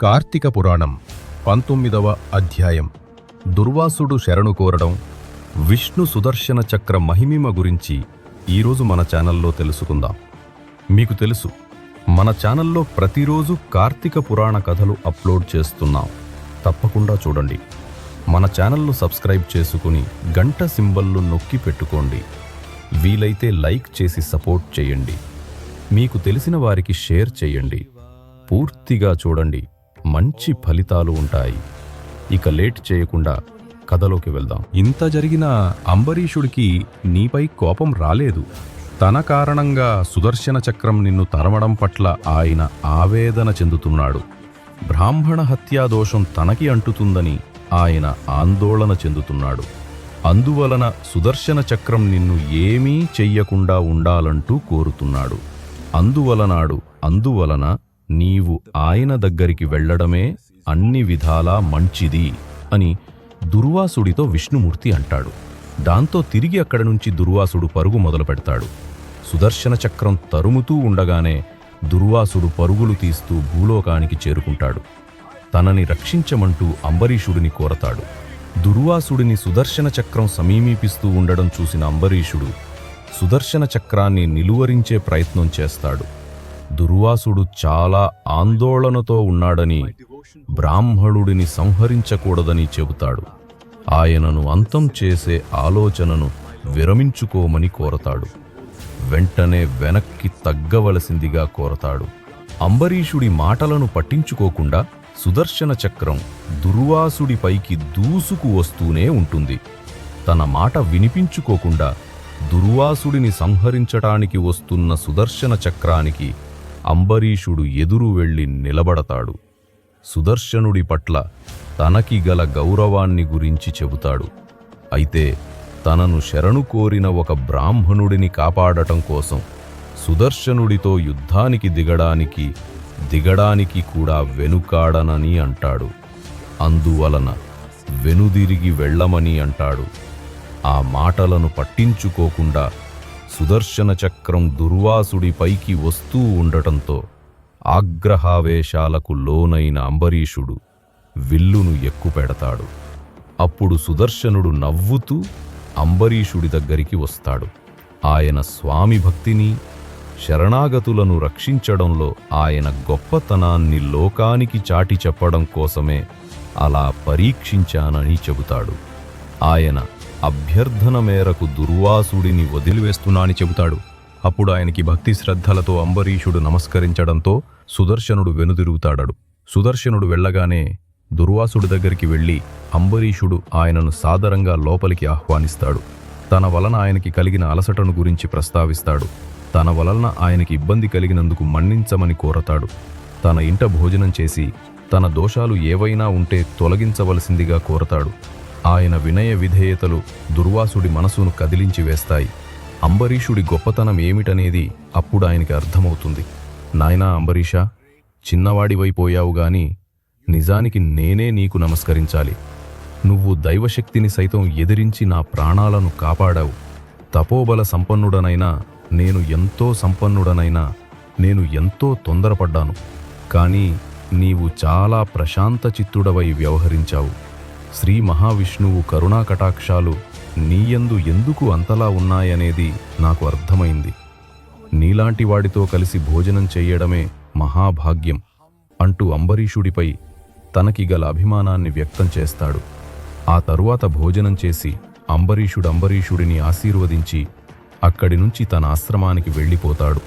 కార్తీక పురాణం 19వ అధ్యాయం. దుర్వాసుడు శరణు కోరడం. విష్ణు సుదర్శన చక్ర మహిమిమ గురించి ఈరోజు మన ఛానల్లో తెలుసుకుందాం. మీకు తెలుసు, మన ఛానల్లో ప్రతిరోజు కార్తీక పురాణ కథలు అప్లోడ్ చేస్తున్నాం. తప్పకుండా చూడండి. మన ఛానల్ను సబ్స్క్రైబ్ చేసుకుని గంట సింబల్ను నొక్కి పెట్టుకోండి. వీలైతే లైక్ చేసి సపోర్ట్ చేయండి. మీకు తెలిసిన వారికి షేర్ చేయండి. పూర్తిగా చూడండి, మంచి ఫలితాలు ఉంటాయి. ఇక లేట్ చేయకుండా కథలోకి వెళ్దాం. ఇంత జరిగినా అంబరీషుడికి నీపై కోపం రాలేదు. తన కారణంగా సుదర్శన చక్రం నిన్ను తరమడం పట్ల ఆయన ఆవేదన చెందుతున్నాడు. బ్రాహ్మణ హత్యా దోషం తనకి అంటుతుందని ఆయన ఆందోళన చెందుతున్నాడు. అందువలన సుదర్శన చక్రం నిన్ను ఏమీ చెయ్యకుండా ఉండాలంటూ కోరుతున్నాడు. అందువలన నీవు ఆయన దగ్గరికి వెళ్లడమే అన్ని విధాలా మంచిది అని దుర్వాసుడితో విష్ణుమూర్తి అంటాడు. దాంతో తిరిగి అక్కడి నుంచి దుర్వాసుడు పరుగు మొదలు పెడతాడు. సుదర్శన చక్రం తరుముతూ ఉండగానే దుర్వాసుడు పరుగులు తీస్తూ భూలోకానికి చేరుకుంటాడు. తనని రక్షించమంటూ అంబరీషుడిని కోరతాడు. దుర్వాసుడిని సుదర్శన చక్రం సమీపిస్తూ ఉండడం చూసిన అంబరీషుడు సుదర్శన చక్రాన్ని నిలువరించే ప్రయత్నం చేస్తాడు. దుర్వాసుడు చాలా ఆందోళనతో ఉన్నాడని, బ్రాహ్మణుడిని సంహరించకూడదని చెబుతాడు. ఆయనను అంతం చేసే ఆలోచనను విరమించుకోమని కోరతాడు. వెంటనే వెనక్కి తగ్గవలసిందిగా కోరతాడు. అంబరీషుడి మాటలను పట్టించుకోకుండా సుదర్శన చక్రం దుర్వాసుడిపైకి దూసుకు వస్తూనే ఉంటుంది. తన మాట వినిపించుకోకుండా దుర్వాసుడిని సంహరించటానికి వస్తున్న సుదర్శన చక్రానికి అంబరీషుడు ఎదురు వెళ్లి నిలబడతాడు. సుదర్శనుడి పట్ల తనకి గల గౌరవాన్ని గురించి చెబుతాడు. అయితే తనను శరణు కోరిన ఒక బ్రాహ్మణుడిని కాపాడటం కోసం సుదర్శనుడితో యుద్ధానికి దిగడానికి కూడా వెనుకాడనని అంటాడు. అందువలన వెనుదిరిగి వెళ్ళమని అంటాడు. ఆ మాటలను పట్టించుకోకుండా సుదర్శన చక్రం దుర్వాసుడిపైకి వస్తూ ఉండటంతో ఆగ్రహావేశాలకు లోనైన అంబరీషుడు విల్లును ఎక్కుపెడతాడు. అప్పుడు సుదర్శనుడు నవ్వుతూ అంబరీషుడి దగ్గరికి వస్తాడు. ఆయన స్వామి భక్తిని, శరణాగతులను రక్షించడంలో ఆయన గొప్పతనాన్ని లోకానికి చాటి చెప్పడం కోసమే అలా పరీక్షించానని చెబుతాడు. ఆయన అభ్యర్థన మేరకు దుర్వాసుడిని వదిలివేస్తున్నానని చెబుతాడు. అప్పుడు ఆయనకి భక్తి శ్రద్ధలతో అంబరీషుడు నమస్కరించడంతో సుదర్శనుడు వెనుదిరుగుతాడు. సుదర్శనుడు వెళ్ళగానే దుర్వాసుడి దగ్గరికి వెళ్ళి అంబరీషుడు ఆయనను సాదరంగా లోపలికి ఆహ్వానిస్తాడు. తన వలన ఆయనకి కలిగిన అలసటను గురించి ప్రస్తావిస్తాడు. తన వలన ఆయనకి ఇబ్బంది కలిగినందుకు మన్నించమని కోరతాడు. తన ఇంట భోజనం చేసి తన దోషాలు ఏవైనా ఉంటే తొలగించవలసిందిగా కోరతాడు. ఆయన వినయ విధేయతలు దుర్వాసుడి మనసును కదిలించి వేస్తాయి. అంబరీషుడి గొప్పతనం ఏమిటనేది అప్పుడు ఆయనకి అర్థమవుతుంది. నాయనా అంబరీషా, చిన్నవాడివైపోయావు గాని నిజానికి నేనే నీకు నమస్కరించాలి. నువ్వు దైవశక్తిని సైతం ఎదిరించి నా ప్రాణాలను కాపాడావు. తపోబల సంపన్నుడనైనా నేను ఎంతో తొందరపడ్డాను. కానీ నీవు చాలా ప్రశాంత చిత్తుడవై వ్యవహరించావు. శ్రీ మహావిష్ణువు కరుణా కటాక్షాలు నీయందు ఎందుకు అంతలా ఉన్నాయనేది నాకు అర్థమైంది. నీలాంటి వాడితో కలిసి భోజనం చెయ్యడమే మహాభాగ్యం అంటూ అంబరీషుడిపై తనకి గల అభిమానాన్ని వ్యక్తం చేస్తాడు. ఆ తరువాత భోజనం చేసి అంబరీషుడిని ఆశీర్వదించి అక్కడి నుంచి తన ఆశ్రమానికి వెళ్ళిపోతాడు.